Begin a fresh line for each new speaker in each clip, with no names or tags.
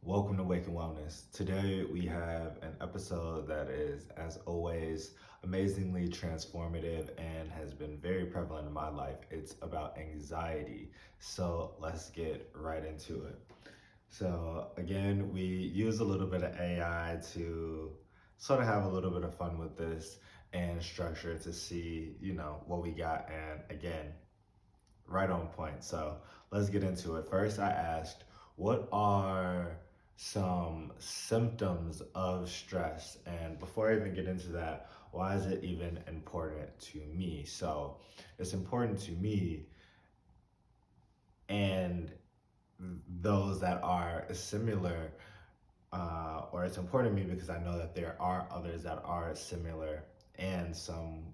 Welcome to Wake and Wellness. Today we have an episode that is, as always, amazingly transformative and has been very prevalent in my life. It's about anxiety. So let's get right into it. So, again, we use a little bit of AI to sort of have a little bit of fun with this and structure it to see, what we got. And again, right on point. So let's get into it. First, I asked, what are some symptoms of stress? And before I even get into that, why is it even important to me? So it's important to me and those that are similar, or it's important to me because I know that there are others that are similar and some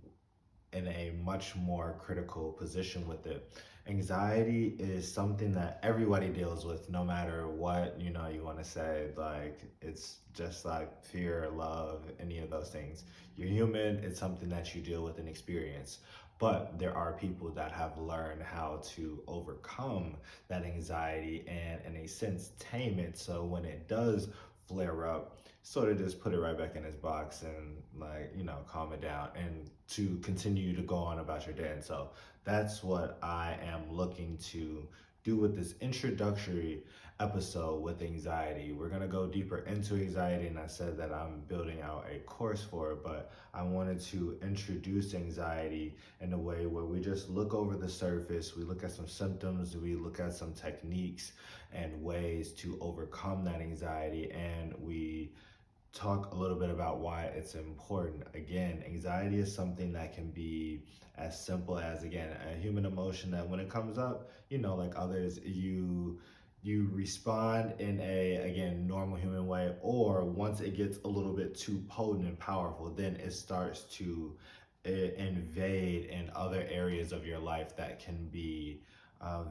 in a much more critical position with it. Anxiety is something that everybody deals with, no matter what you want to say. Like, it's just like fear, love, any of those things. You're human. It's something that you deal with and experience. But there are people that have learned how to overcome that anxiety and, in a sense, tame it. So when it does flare up, sort of just put it right back in its box and, like, calm it down and to continue to go on about your day. And so that's what I am looking to do with this introductory episode with anxiety. We're going to go deeper into anxiety, and I said that I'm building out a course for it, but I wanted to introduce anxiety in a way where we just look over the surface, we look at some symptoms, we look at some techniques and ways to overcome that anxiety, and we talk a little bit about why it's important. Again, anxiety is something that can be as simple as, again, a human emotion that when it comes up, like others, you respond in a, again, normal human way, or once it gets a little bit too potent and powerful, then it starts to invade in other areas of your life that can be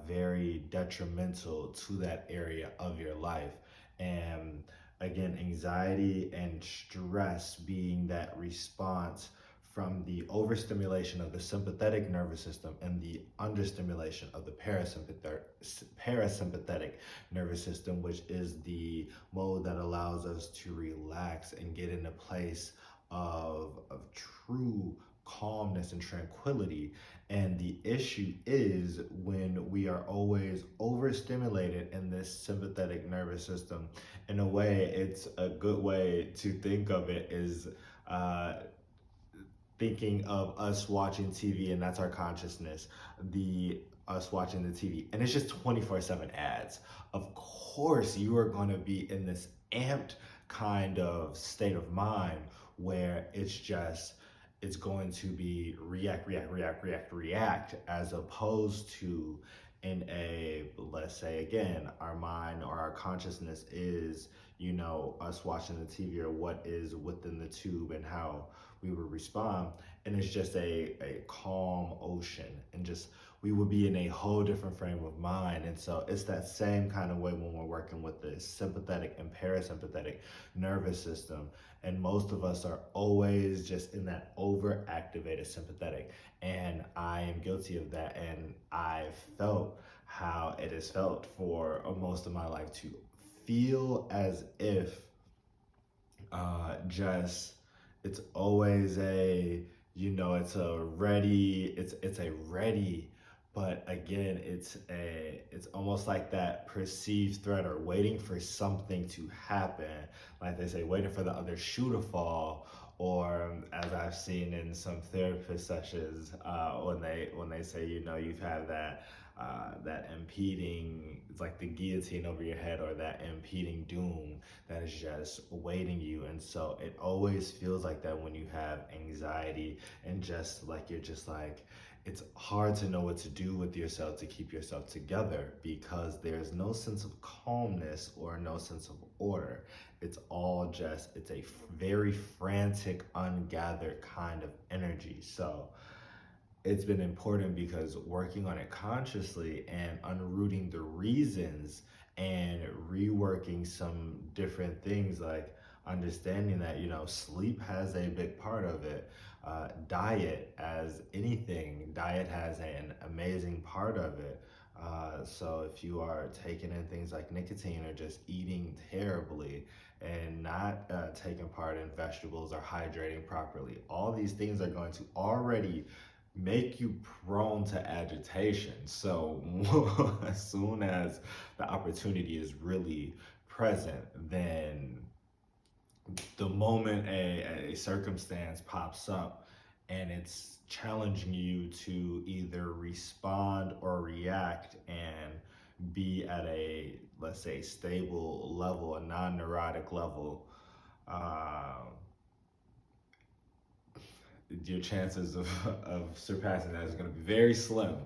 very detrimental to that area of your life. And again, anxiety and stress being that response from the overstimulation of the sympathetic nervous system and the understimulation of the parasympathetic nervous system, which is the mode that allows us to relax and get in a place of true calmness and tranquility. And the issue is when we are always overstimulated in this sympathetic nervous system. In a way, it's a good way to think of it is uh, thinking of us watching TV, and that's our consciousness, the us watching the TV, and it's just 24/7 ads. Of course, you are going to be in this amped kind of state of mind where it's going to be react, as opposed to in a, let's say, again, our mind or our consciousness is, us watching the TV or what is within the tube and how we would respond. And it's just a calm ocean, and just we would be in a whole different frame of mind. And so it's that same kind of way when we're working with the sympathetic and parasympathetic nervous system. And most of us are always just in that overactivated sympathetic. And I am guilty of that. And I've felt how it has felt for most of my life to feel as if just it's always a, it's a ready, but again, it's almost like that perceived threat or waiting for something to happen, like they say, waiting for the other shoe to fall. Or as I've seen in some therapist sessions, when they say, you've had that impeding, it's like the guillotine over your head, or that impeding doom that is just awaiting you. And so it always feels like that when you have anxiety, and just like you're just like, it's hard to know what to do with yourself to keep yourself together, because there's no sense of calmness or no sense of order. It's all just, it's a very frantic, ungathered kind of energy. So it's been important because working on it consciously and unrooting the reasons and reworking some different things, like understanding that, sleep has a big part of it. Diet, as anything, diet has an amazing part of it. So if you are taking in things like nicotine or just eating terribly and not taking part in vegetables or hydrating properly, all these things are going to already make you prone to agitation. So as soon as the opportunity is really present, then the moment a circumstance pops up and it's challenging you to either respond or react and be at a, let's say, stable level, a non-neurotic level, uh, your chances of surpassing that is going to be very slim.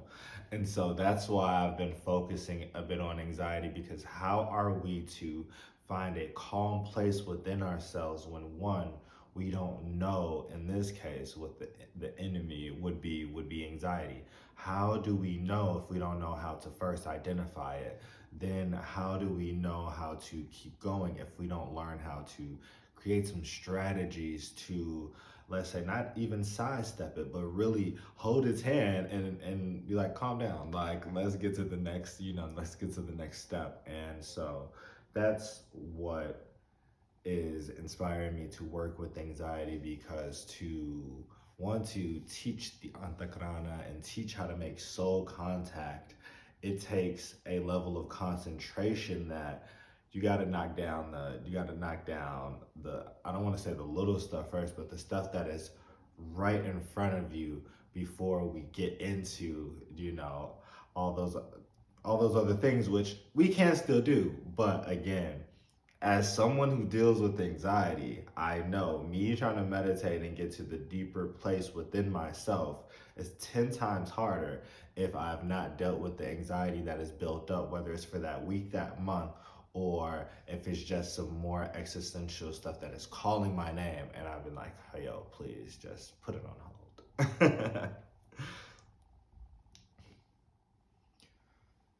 And so that's why I've been focusing a bit on anxiety, because how are we to find a calm place within ourselves when, one, we don't know, in this case what the enemy would be anxiety. How do we know if we don't know how to first identify it? Then how do we know how to keep going if we don't learn how to create some strategies to, let's say, not even sidestep it, but really hold its hand and be like, calm down, like, let's get to the next, let's get to the next step. And so that's what is inspiring me to work with anxiety, because to want to teach the antakarana and teach how to make soul contact, it takes a level of concentration that you got to knock down the I don't want to say the little stuff first, but the stuff that is right in front of you before we get into, all those all those other things, which we can still do. But again, as someone who deals with anxiety, I know me trying to meditate and get to the deeper place within myself is 10 times harder if I've not dealt with the anxiety that is built up, whether it's for that week, that month, or if it's just some more existential stuff that is calling my name. And I've been like, hey, yo, please just put it on hold.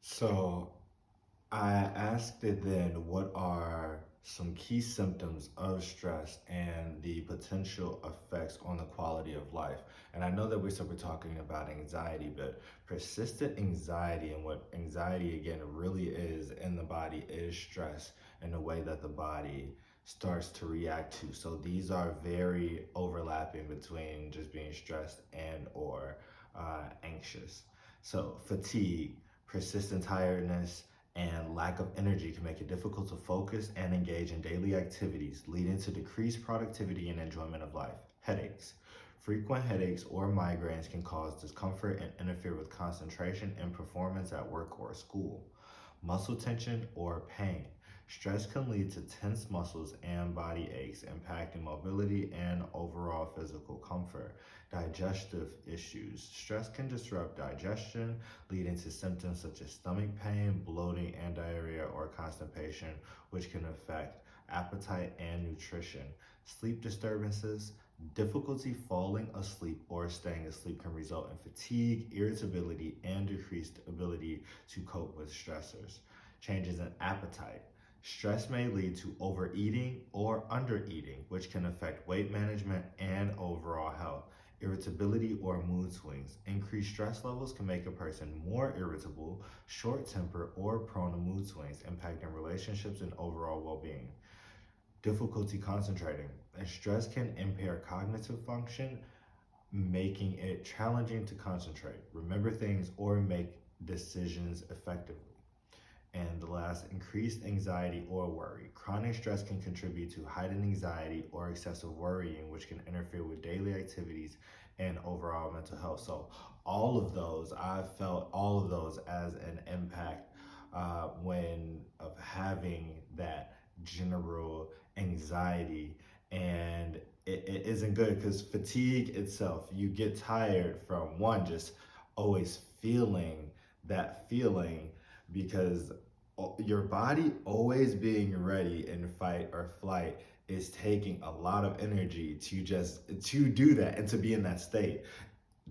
So I asked it then, what are some key symptoms of stress and the potential effects on the quality of life? And I know that we're still talking about anxiety, but persistent anxiety, and what anxiety again really is in the body, is stress and the way that the body starts to react to. So these are very overlapping between just being stressed and or anxious. So fatigue, persistent tiredness, and lack of energy can make it difficult to focus and engage in daily activities, leading to decreased productivity and enjoyment of life. Headaches. Frequent headaches or migraines can cause discomfort and interfere with concentration and performance at work or school. Muscle tension or pain. Stress can lead to tense muscles and body aches, impacting mobility and overall physical comfort. Digestive issues. Stress can disrupt digestion, leading to symptoms such as stomach pain, bloating, and diarrhea or constipation, which can affect appetite and nutrition. Sleep disturbances. Difficulty falling asleep or staying asleep can result in fatigue, irritability, and decreased ability to cope with stressors. Changes in appetite. Stress may lead to overeating or undereating, which can affect weight management and overall health. Irritability or mood swings. Increased stress levels can make a person more irritable, short tempered, or prone to mood swings, impacting relationships and overall well being. Difficulty concentrating. And stress can impair cognitive function, making it challenging to concentrate, remember things, or make decisions effectively. And the last, increased anxiety or worry. Chronic stress can contribute to heightened anxiety or excessive worrying, which can interfere with daily activities and overall mental health. So, I've felt all of those as an impact when of having that general anxiety. And it isn't good because fatigue itself, you get tired from, one, just always feeling that feeling, because your body always being ready in fight or flight is taking a lot of energy to do that and to be in that state.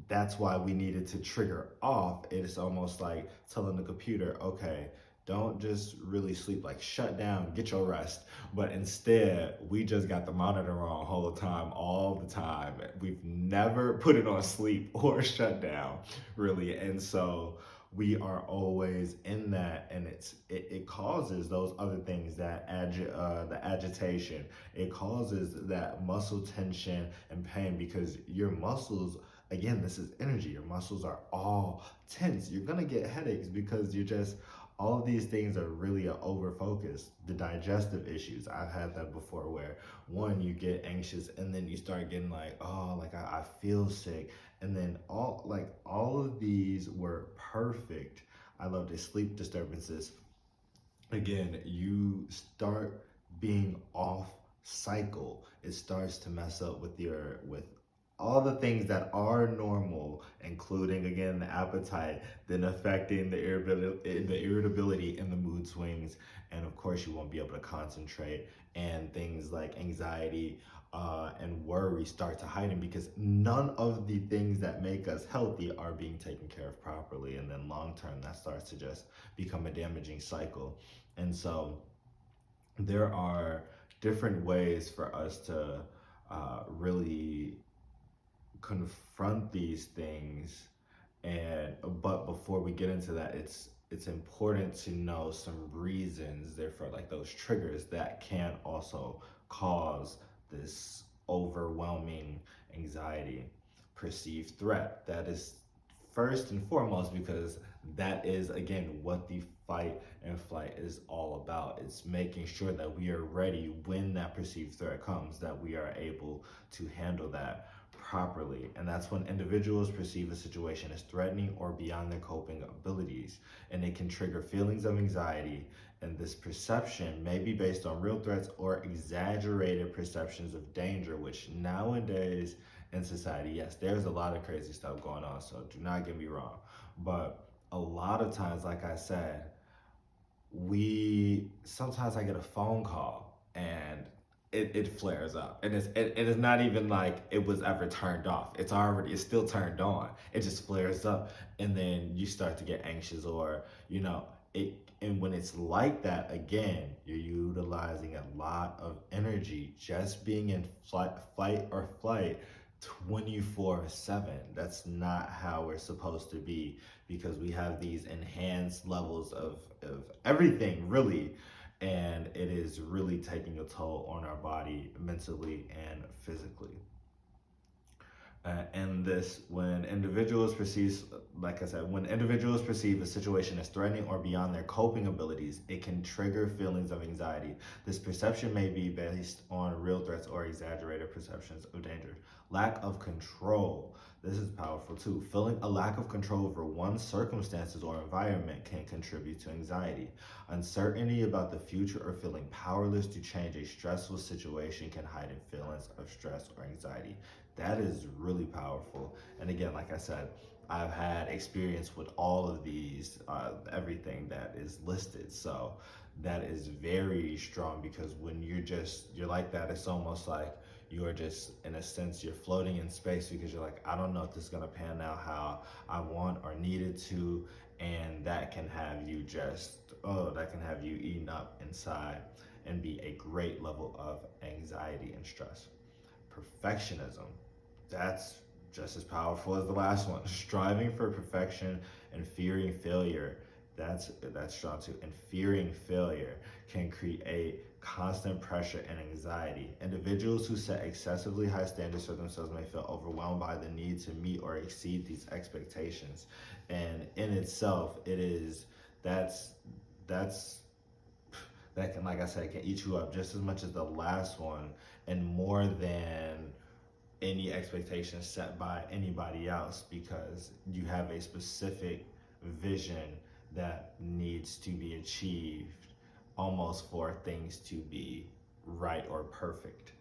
That's why we needed to trigger off. It's almost like telling the computer, okay, don't just really sleep, like shut down, get your rest. But instead, we just got the monitor on whole time, all the time. We've never put it on sleep or shut down, really. And so we are always in that, and it causes those other things, the agitation. It causes that muscle tension and pain because your muscles, again, this is energy, your muscles are all tense. You're gonna get headaches because you're just, all of these things are really over focused. The digestive issues, I've had that before, where one, you get anxious and then you start getting like, oh, like I feel sick. And then all of these were perfect. I love the sleep disturbances. Again, you start being off cycle. It starts to mess up with with all the things that are normal, including again the appetite, then affecting the irritability and the mood swings, and of course you won't be able to concentrate, and things like anxiety and worry start to heighten because none of the things that make us healthy are being taken care of properly, and then long term that starts to just become a damaging cycle. And so there are different ways for us to really confront these things. And but before we get into that, it's important to know some reasons, therefore, like those triggers that can also cause this overwhelming anxiety. Perceived threat, that is first and foremost, because that is again what the fight and flight is all about. It's making sure that we are ready when that perceived threat comes, that we are able to handle that properly. And that's when individuals perceive a situation as threatening or beyond their coping abilities, and it can trigger feelings of anxiety. And this perception may be based on real threats or exaggerated perceptions of danger, which nowadays in society, yes, there's a lot of crazy stuff going on, so do not get me wrong. But a lot of times, like I said, we sometimes I get a phone call and it flares up, and it is not even like it was ever turned off. It's still turned on. It just flares up, and then you start to get anxious, or it. And when it's like that, again, you're utilizing a lot of energy just being in fight or flight 24/7. That's not how we're supposed to be, because we have these enhanced levels of everything, really. And it is really taking a toll on our body mentally and physically. And this, when individuals perceive, like I said, when individuals perceive a situation as threatening or beyond their coping abilities, it can trigger feelings of anxiety. This perception may be based on real threats or exaggerated perceptions of danger. Lack of control. This is powerful too. Feeling a lack of control over one's circumstances or environment can contribute to anxiety. Uncertainty about the future or feeling powerless to change a stressful situation can heighten feelings of stress or anxiety. That is really powerful. And again, like I said, I've had experience with all of these, everything that is listed. So that is very strong, because when you're like that, it's almost like you're just, in a sense, you're floating in space, because you're like, I don't know if this is going to pan out how I want or need it to. And that can have you that can have you eaten up inside and be a great level of anxiety and stress. Perfectionism, that's just as powerful as the last one. Striving for perfection and fearing failure, that's strong too. And fearing failure can create constant pressure and anxiety. Individuals who set excessively high standards for themselves may feel overwhelmed by the need to meet or exceed these expectations. And in itself, that's that's that can, like I said, can eat you up just as much as the last one, and more than any expectations set by anybody else, because you have a specific vision that needs to be achieved almost for things to be right or perfect.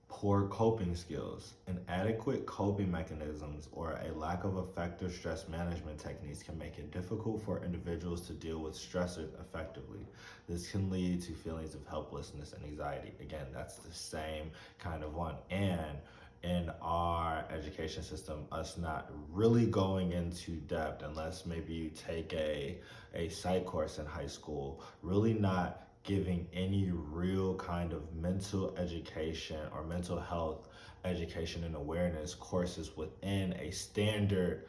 Poor coping skills. Inadequate coping mechanisms or a lack of effective stress management techniques can make it difficult for individuals to deal with stressors effectively. This can lead to feelings of helplessness and anxiety. Again, that's the same kind of one. And in our education system, us not really going into depth, unless maybe you take a psych course in high school, really not giving any real kind of mental education or mental health education and awareness courses within a standard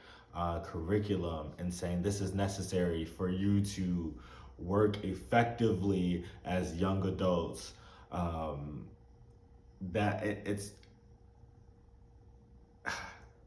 curriculum and saying this is necessary for you to work effectively as young adults. Um, it's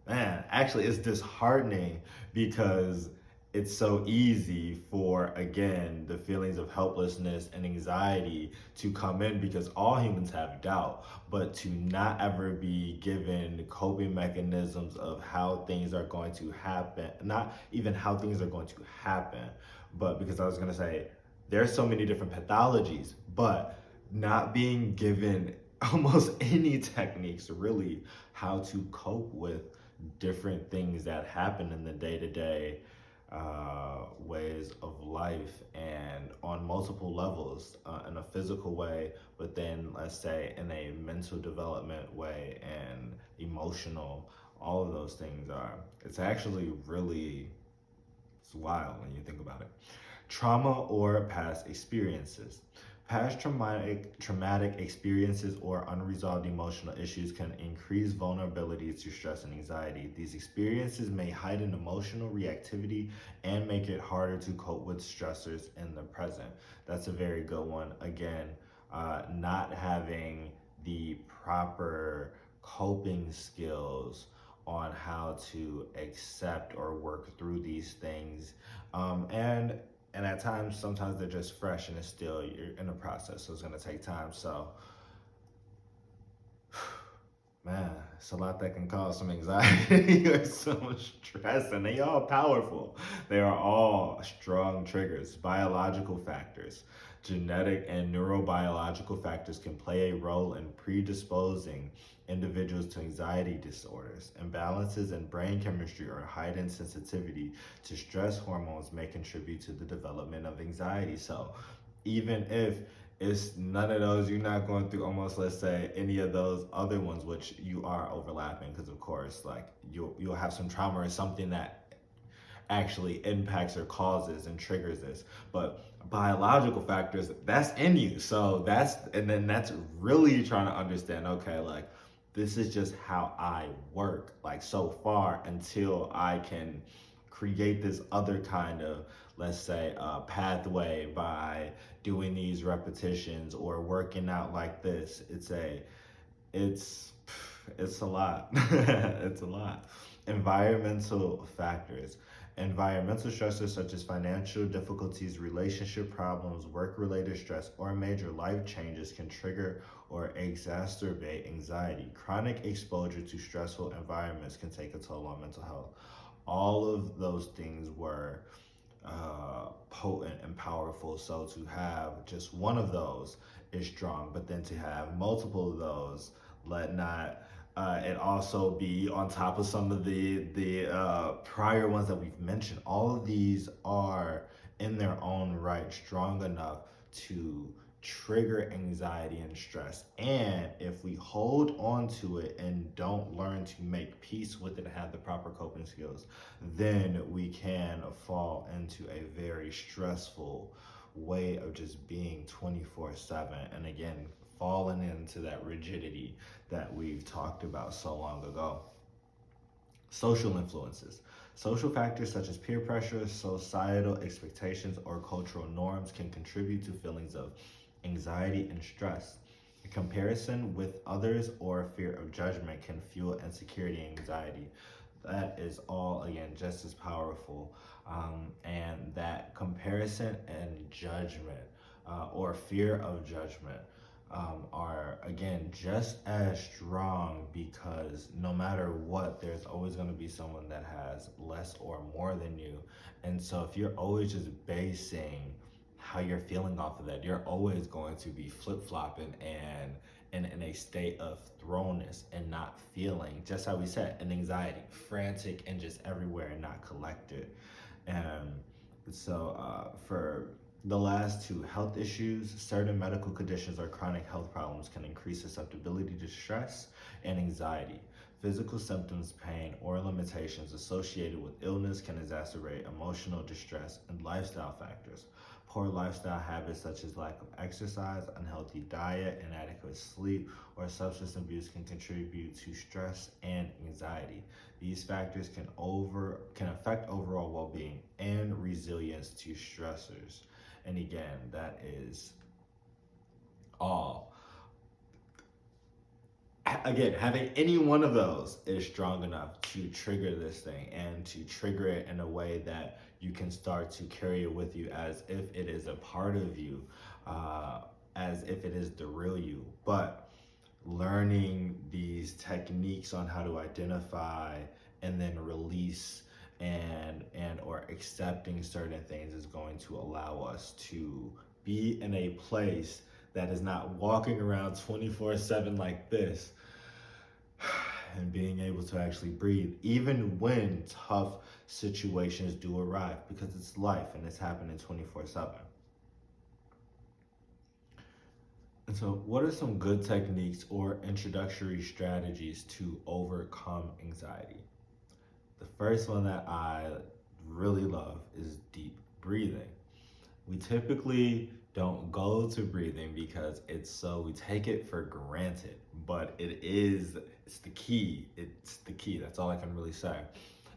man, actually, it's disheartening because it's so easy for, again, the feelings of helplessness and anxiety to come in because all humans have doubt, but to not ever be given coping mechanisms of how things are going to happen, not even how things are going to happen, but because I was going to say, there's so many different pathologies, but not being given almost any techniques really how to cope with different things that happen in the day-to-day ways of life and on multiple levels, in a physical way, but then let's say in a mental development way and emotional. All of those things are, it's actually really, it's wild when you think about it. Trauma or past experiences. Past traumatic experiences or unresolved emotional issues can increase vulnerability to stress and anxiety. These experiences may heighten emotional reactivity and make it harder to cope with stressors in the present. That's a very good one. Again, not having the proper coping skills on how to accept or work through these things, and at times sometimes they're just fresh and it's still, you're in the process, so it's going to take time. So man, it's a lot that can cause some anxiety or some stress, and they all powerful. They are all strong triggers. Biological factors, genetic and neurobiological factors can play a role in predisposing individuals to anxiety disorders. Imbalances in brain chemistry or heightened sensitivity to stress hormones may contribute to the development of anxiety. So even if it's none of those, you're not going through almost, let's say, any of those other ones, which you are overlapping, because of course, like you'll have some trauma or something that actually impacts or causes and triggers this. But biological factors, that's in you. So that's, and then that's really trying to understand, okay, like this is just how I work, like so far until I can create this other kind of, let's say, pathway by doing these repetitions or working out like this. It's it's a lot. It's a lot. Environmental factors. Environmental stressors such as financial difficulties, relationship problems, work-related stress, or major life changes can trigger or exacerbate anxiety. Chronic exposure to stressful environments can take a toll on mental health. All of those things were potent and powerful. So to have just one of those is strong, but then to have multiple of those, let not it also be on top of some of the prior ones that we've mentioned. All of these are in their own right strong enough to trigger anxiety and stress. And if we hold on to it and don't learn to make peace with it and have the proper coping skills, then we can fall into a very stressful way of just being 24/7. And again, falling into that rigidity that we've talked about so long ago. Social influences. Social factors such as peer pressure, societal expectations, or cultural norms can contribute to feelings of anxiety and stress. A comparison with others or fear of judgment can fuel insecurity and anxiety. That is all, again, just as powerful. And that comparison and judgment, or fear of judgment, are again just as strong, because no matter what, there's always going to be someone that has less or more than you. And so if you're always just basing how you're feeling off of that, you're always going to be flip-flopping and in a state of thrownness and not feeling, just how we said, an anxiety, frantic and just everywhere and not collected. And so for the last two, health issues, certain medical conditions or chronic health problems can increase susceptibility to stress and anxiety. Physical symptoms, pain, or limitations associated with illness can exacerbate emotional distress, and lifestyle factors. Poor lifestyle habits such as lack of exercise, unhealthy diet, inadequate sleep, or substance abuse can contribute to stress and anxiety. These factors can affect overall well-being and resilience to stressors. And again, that is all. Again, having any one of those is strong enough to trigger this thing and to trigger it in a way that you can start to carry it with you as if it is a part of you, uh, as if it is the real you. But learning these techniques on how to identify and then release and or accepting certain things is going to allow us to be in a place that is not walking around 24/7 like this, and being able to actually breathe even when tough situations do arrive, because it's life and it's happening 24/7. And so, what are some good techniques or introductory strategies to overcome anxiety? The first one that I really love is deep breathing. We typically don't go to breathing because we take it for granted, but it's the key. It's the key. That's all I can really say.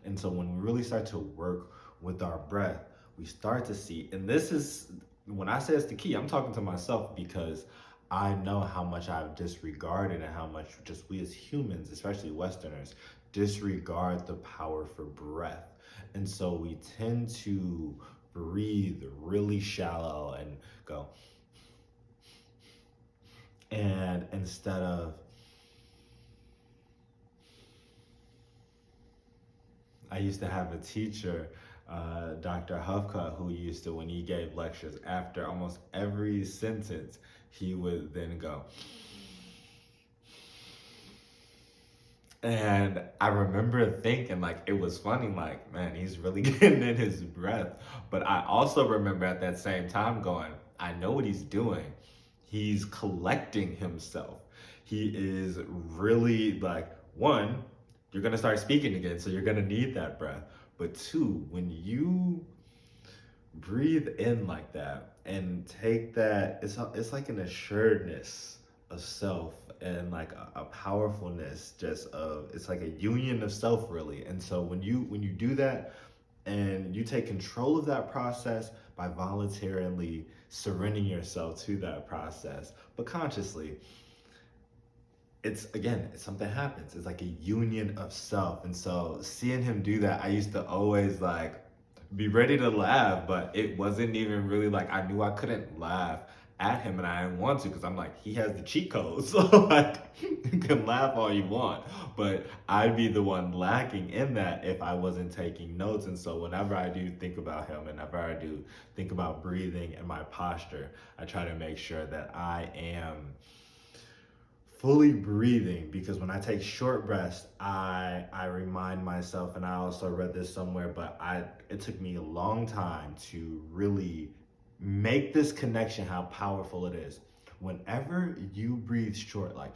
And so when we really start to work with our breath, we start to see, and this is, when I say it's the key, I'm talking to myself because I know how much I've disregarded and how much just we as humans, especially Westerners, disregard the power for breath. And so we tend to breathe really shallow and go, and instead of, I used to have a teacher, Dr. Huffcutt, who used to, when he gave lectures, after almost every sentence, he would then go. And I remember thinking, like, it was funny, like, man, he's really getting in his breath. But I also remember at that same time going, I know what he's doing. He's collecting himself. He is really like, one, you're going to start speaking again, so you're going to need that breath. But two, when you breathe in like that and take that, it's like an assuredness of self and like a powerfulness just of, it's like a union of self really. And so when you do that and you take control of that process by voluntarily surrendering yourself to that process, but consciously, it's, again, it's something happens. It's like a union of self. And so seeing him do that, I used to always like be ready to laugh, but it wasn't even really like, I knew I couldn't laugh at him and I didn't want to because I'm like, he has the cheat code. So like, you can laugh all you want, but I'd be the one lacking in that if I wasn't taking notes. And so whenever I do think about him, and whenever I do think about breathing and my posture, I try to make sure that I am fully breathing, because when I take short breaths, I remind myself, and I also read this somewhere, but it took me a long time to really make this connection how powerful it is. Whenever you breathe short, like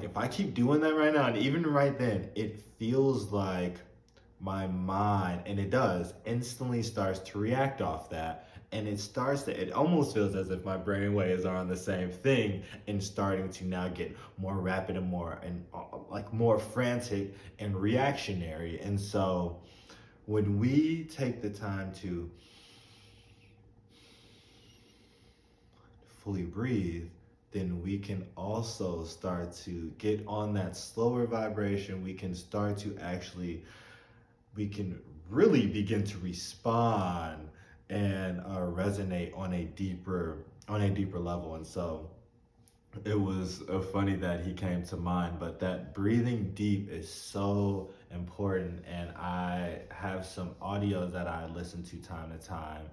if I keep doing that right now, and even right then, it feels like my mind, and it does, instantly starts to react off that. And it almost feels as if my brain waves are on the same thing and starting to now get more rapid and like more frantic and reactionary. And so when we take the time to fully breathe, then we can also start to get on that slower vibration. We can start to actually, we can really begin to respond and resonate on a deeper level. And so it was funny that he came to mind, but that breathing deep is so important. And I have some audio that I listen to time to time.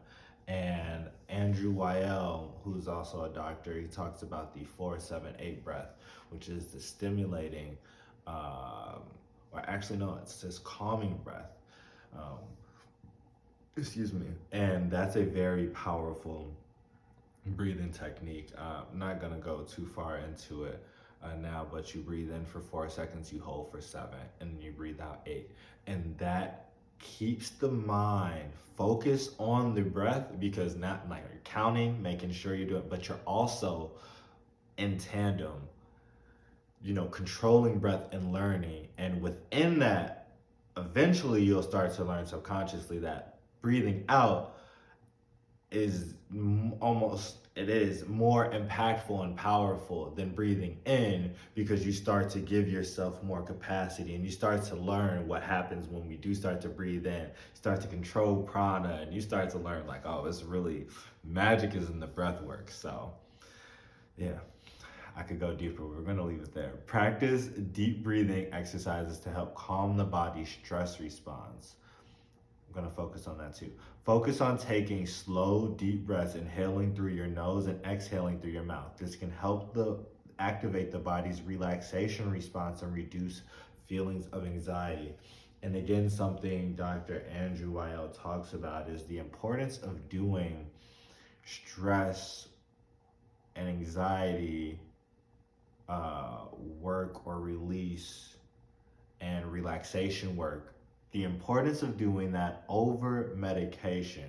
And Andrew Weil, who's also a doctor, he talks about the 4-7-8 breath, which is the stimulating, or actually, no, it's this calming breath. Um, excuse me. And that's a very powerful breathing technique. I'm not gonna go too far into it now, but you breathe in for 4 seconds, you hold for 7, and you breathe out 8, and that keeps the mind focused on the breath, because not like you're counting, making sure you do it, but you're also in tandem, controlling breath and learning. And within that, eventually you'll start to learn subconsciously that breathing out is almost, it is more impactful and powerful than breathing in, because you start to give yourself more capacity and you start to learn what happens when we do start to breathe in, start to control prana, and you start to learn like, oh, it's really, magic is in the breath work. So yeah, I could go deeper. We're going to leave it there. Practice deep breathing exercises to help calm the body's stress response. I'm going to focus on that too. Focus on taking slow, deep breaths, inhaling through your nose and exhaling through your mouth. This can help activate the body's relaxation response and reduce feelings of anxiety. And again, something Dr. Andrew Weil talks about is the importance of doing stress and anxiety work or release and relaxation work. The importance of doing that over medication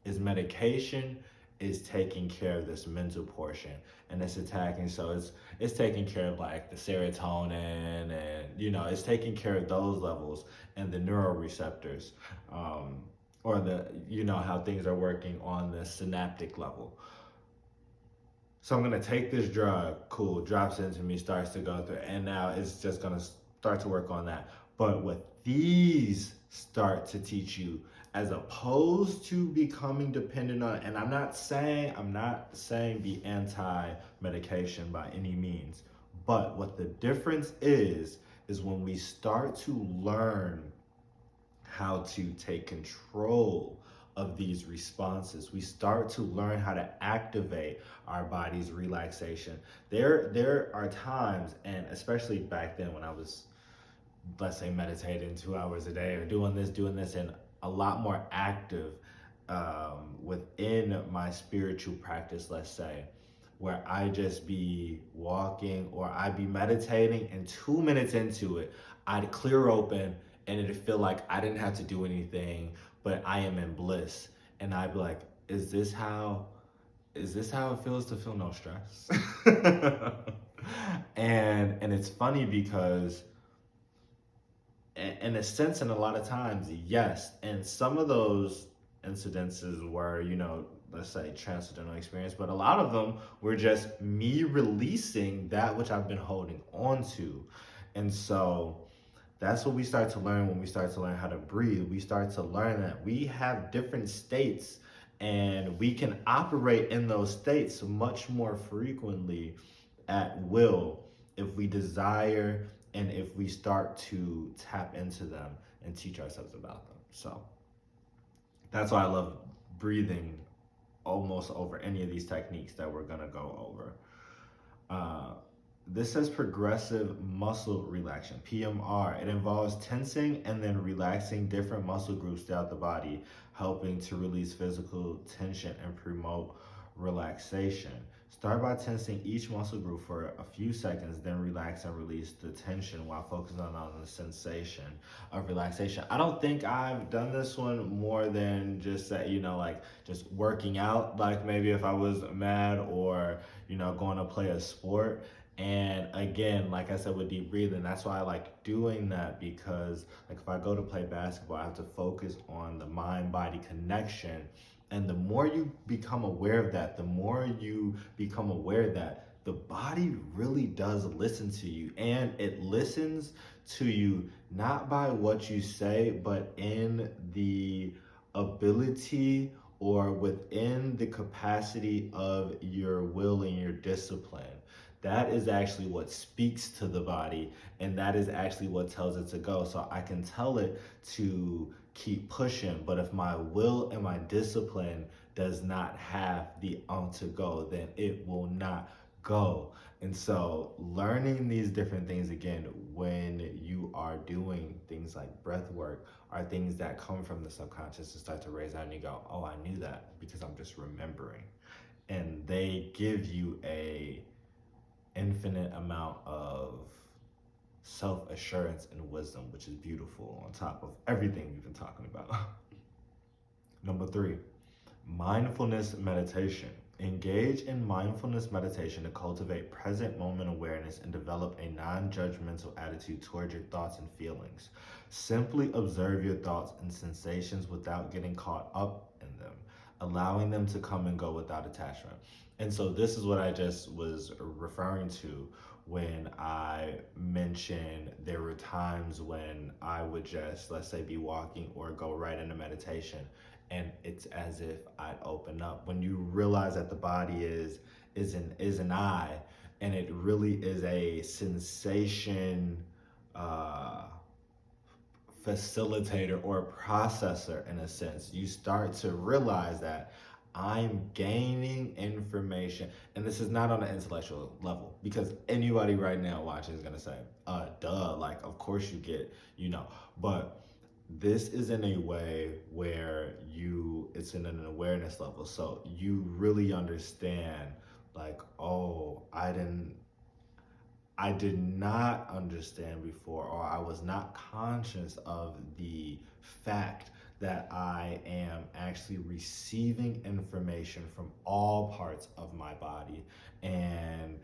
medication is taking care of this mental portion, and it's attacking, so it's taking care of like the serotonin, and it's taking care of those levels and the neuroreceptors, or the how things are working on the synaptic level. So I'm gonna take this drug, cool, drops into me, starts to go through, and now it's just gonna start to work on that. But what these start to teach you, as opposed to becoming dependent on it, and I'm not saying be anti-medication by any means, but what the difference is when we start to learn how to take control of these responses. We start to learn how to activate our body's relaxation. There are times, and especially back then when I was, let's say, meditating 2 hours a day or doing this, and a lot more active within my spiritual practice, let's say, where I just be walking or I'd be meditating, and 2 minutes into it, I'd clear open and it'd feel like I didn't have to do anything, but I am in bliss. And I'd be like, is this how it feels to feel no stress? And it's funny because in a sense, and a lot of times, yes. And some of those incidences were, let's say, transcendental experience, but a lot of them were just me releasing that which I've been holding on to. And so that's what we start to learn when we start to learn how to breathe. We start to learn that we have different states, and we can operate in those states much more frequently at will if we desire, and if we start to tap into them and teach ourselves about them. So that's why I love breathing almost over any of these techniques that we're gonna go over. Uh, this says progressive muscle relaxation, PMR. It involves tensing and then relaxing different muscle groups throughout the body, helping to release physical tension and promote relaxation. Start by tensing each muscle group for a few seconds, then relax and release the tension while focusing on the sensation of relaxation. I don't think I've done this one more than just that, like just working out, like maybe if I was mad, or, going to play a sport. And again, like I said, with deep breathing, that's why I like doing that, because like if I go to play basketball, I have to focus on the mind body connection. And the more you become aware of that, the more you become aware that the body really does listen to you, and it listens to you not by what you say, but in the ability or within the capacity of your will and your discipline. That is actually what speaks to the body, and that is actually what tells it to go. So I can tell it to keep pushing, but if my will and my discipline does not have the to go, then it will not go. And so learning these different things, again, when you are doing things like breath work, are things that come from the subconscious to start to raise out, and you go, oh, I knew that because I'm just remembering. And they give you a infinite amount of self-assurance, and wisdom, which is beautiful on top of everything we've been talking about. Number three, mindfulness meditation. Engage in mindfulness meditation to cultivate present moment awareness and develop a non judgmental attitude toward your thoughts and feelings. Simply observe your thoughts and sensations without getting caught up in them, allowing them to come and go without attachment. And so, this is what I just was referring to when I mentioned there were times when I would just, let's say, be walking or go right into meditation, and it's as if I'd open up. When you realize that the body is an eye, and it really is a sensation uh, facilitator or processor in a sense, you start to realize that I'm gaining information. And this is not on an intellectual level, because anybody right now watching is gonna say, duh, like of course you get, but this is in a way where it's in an awareness level. So you really understand, like, oh, I did not understand before, or I was not conscious of the fact that I am actually receiving information from all parts of my body, and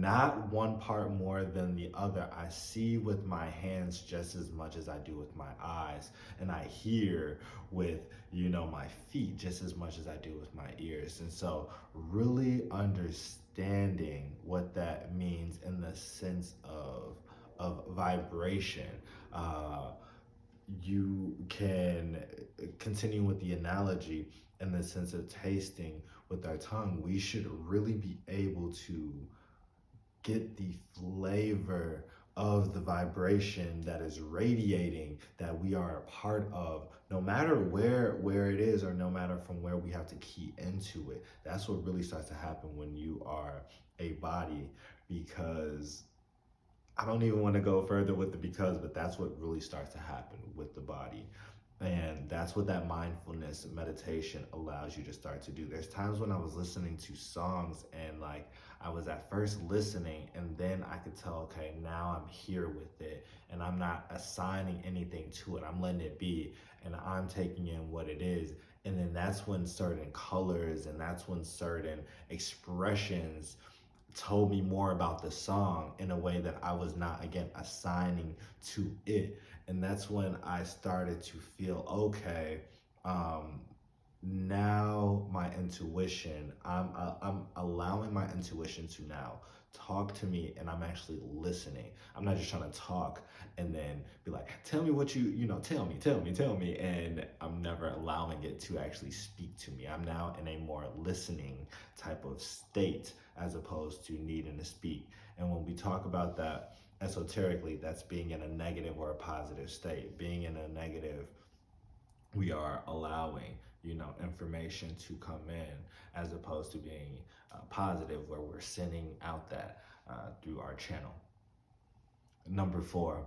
not one part more than the other. I see with my hands just as much as I do with my eyes, and I hear with my feet just as much as I do with my ears. And so really understanding what that means in the sense of vibration. You can continue with the analogy in the sense of tasting with our tongue. We should really be able to get the flavor of the vibration that is radiating, that we are a part of, no matter where it is, or no matter from where we have to key into it. That's what really starts to happen when you are a body. Because I don't even want to go further with the because, but that's what really starts to happen with the body. And that's what that mindfulness meditation allows you to start to do. There's times when I was listening to songs, and like I was at first listening, and then I could tell, okay, now I'm here with it, and I'm not assigning anything to it. I'm letting it be, and I'm taking in what it is. And then that's when certain colors and that's when certain expressions told me more about the song in a way that I was not, again, assigning to it. And that's when I started to feel, okay, um, now my intuition, I'm allowing my intuition to now talk to me, and I'm actually listening. I'm not just trying to talk and then be like, tell me what tell me, and I'm never allowing it to actually speak to me. I'm now in a more listening type of state as opposed to needing to speak. And when we talk about that esoterically, that's being in a negative or a positive state. Being in a negative, we are allowing information to come in, as opposed to being positive, where we're sending out that through our channel. Number four,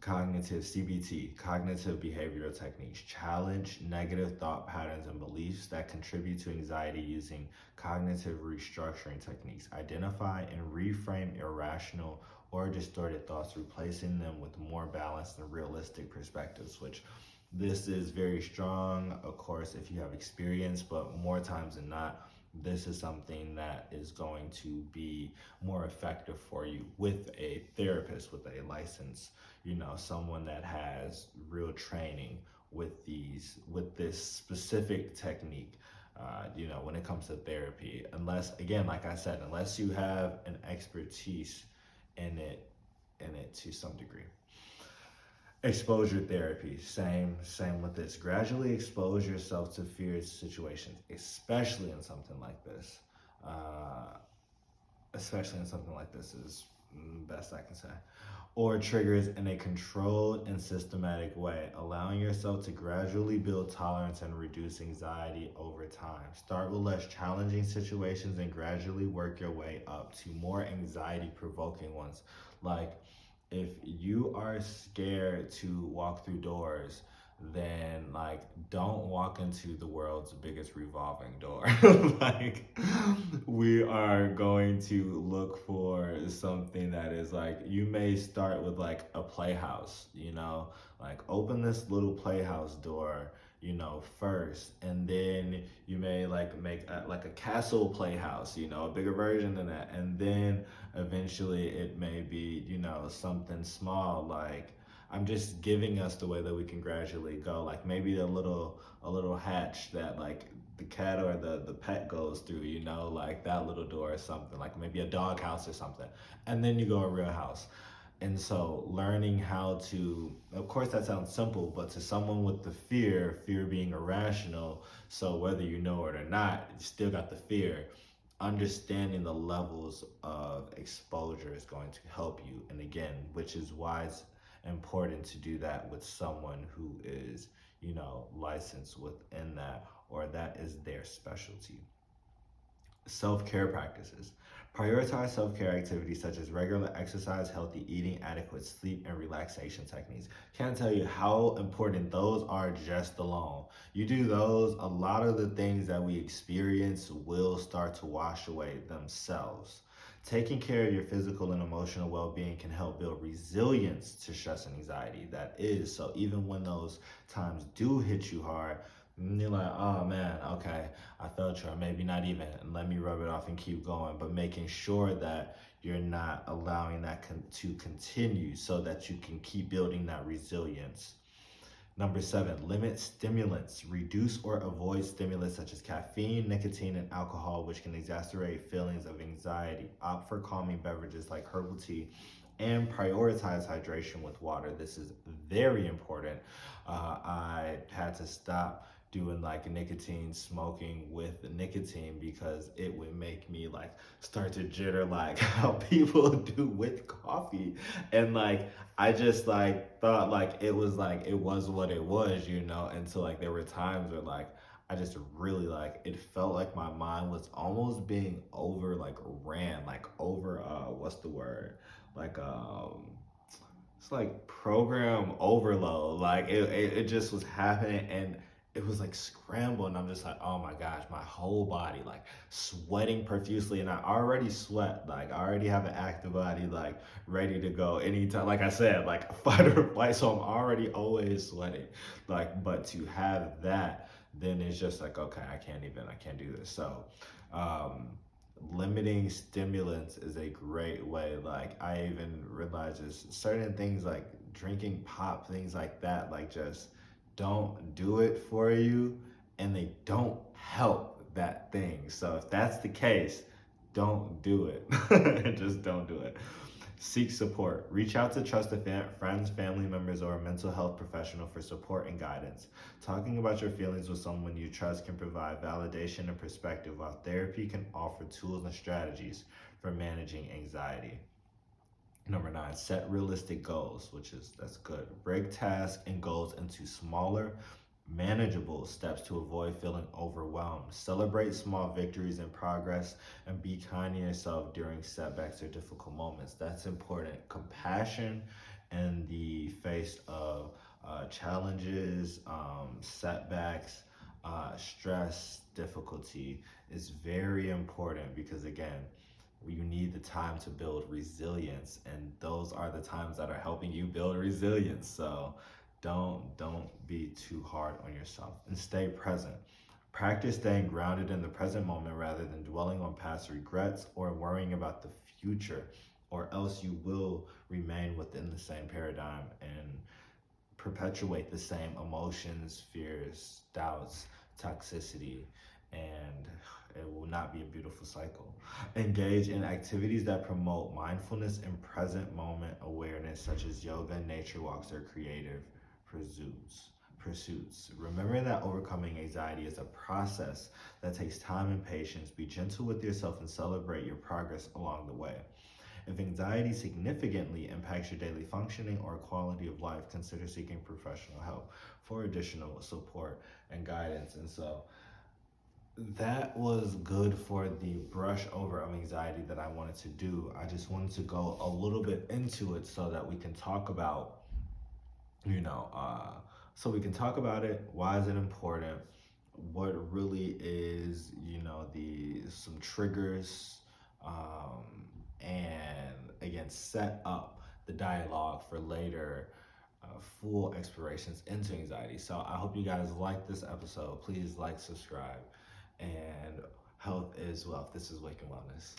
cognitive CBT, cognitive behavioral techniques. Challenge negative thought patterns and beliefs that contribute to anxiety using cognitive restructuring techniques. Identify and reframe irrational or distorted thoughts, replacing them with more balanced and realistic perspectives, which this is very strong, of course, if you have experience, but more times than not, this is something that is going to be more effective for you with a therapist, with a license, someone that has real training with this specific technique. When it comes to therapy, unless, again, like I said, unless you have an expertise in it to some degree. Exposure therapy, same with this. Gradually expose yourself to feared situations, especially in something like this. Especially in something like this is best I can say. Or triggers in a controlled and systematic way, allowing yourself to gradually build tolerance and reduce anxiety over time. Start with less challenging situations and gradually work your way up to more anxiety provoking ones. Like, if you are scared to walk through doors, then like don't walk into the world's biggest revolving door. Like, we are going to look for something that is like, you may start with like a playhouse, like open this little playhouse door, first, and then you may like make like a castle playhouse, a bigger version than that, and then eventually it may be, something small. Like, I'm just giving us the way that we can gradually go, like maybe a little hatch that like the cat or the pet goes through, like that little door or something, like maybe a dog house or something. And then you go a real house. And so learning how to, of course that sounds simple, but to someone with the fear being irrational, so whether you know it or not, you still got the fear. Understanding the levels of exposure is going to help you. And again, which is why it's important to do that with someone who is, licensed within that, or that is their specialty. Self-care practices. Prioritize self-care activities such as regular exercise, healthy eating, adequate sleep, and relaxation techniques. Can't tell you how important those are just alone. You do those, a lot of the things that we experience will start to wash away themselves. Taking care of your physical and emotional well-being can help build resilience to stress and anxiety. That is, so even when those times do hit you hard, and you're like, oh man, okay, I felt you, or maybe not even, and let me rub it off and keep going. But making sure that you're not allowing that to continue, so that you can keep building that resilience. Number 7, limit stimulants. Reduce or avoid stimulants such as caffeine, nicotine, and alcohol, which can exacerbate feelings of anxiety. Opt for calming beverages like herbal tea, and prioritize hydration with water. This is very important. I had to stop doing like nicotine smoking with nicotine, because it would make me like start to jitter like how people do with coffee. And like, I just like thought like it was what it was, and so like there were times where like I just really like, it felt like my mind was almost being over like ran, like over what's the word, like it's like program overload. Like it just was happening, and it was like scrambled, and I'm just like, oh my gosh, my whole body like sweating profusely. And I already sweat, like I already have an active body, like ready to go anytime, like I said, like fight or flight. So I'm already always sweating, like, but to have that, then it's just like, okay, I can't do this. So um limiting stimulants is a great way. Like, I even realize there's certain things like drinking pop, things like that, like just don't do it for you, and they don't help that thing. So if that's the case, don't do it. Just don't do it. Seek support. Reach out to trusted friends, family members, or a mental health professional for support and guidance. Talking about your feelings with someone you trust can provide validation and perspective, while therapy can offer tools and strategies for managing anxiety. Number 9, set realistic goals, that's good. Break tasks and goals into smaller, manageable steps to avoid feeling overwhelmed. Celebrate small victories and progress, and be kind to yourself during setbacks or difficult moments. That's important. Compassion in the face of challenges, setbacks, stress, difficulty is very important, because again, you need the time to build resilience, and those are the times that are helping you build resilience. So don't be too hard on yourself, and stay present. Practice staying grounded in the present moment rather than dwelling on past regrets or worrying about the future, or else you will remain within the same paradigm and perpetuate the same emotions, fears, doubts, toxicity, and it will not be a beautiful cycle. Engage in activities that promote mindfulness and present moment awareness, such as yoga, nature walks, or creative pursuits. Remember that overcoming anxiety is a process that takes time and patience. Be gentle with yourself and celebrate your progress along the way. If anxiety significantly impacts your daily functioning or quality of life, consider seeking professional help for additional support and guidance. And so that was good for the brush over of anxiety that I wanted to do. I just wanted to go a little bit into it so that we can talk about, you know, uh, so we can talk about it. Why is it important? what really is, you know, the some triggers, and again, set up the dialogue for later full explorations into anxiety. So I hope you guys like this episode. Please like, subscribe, and health is wealth. This is Wake and Wellness.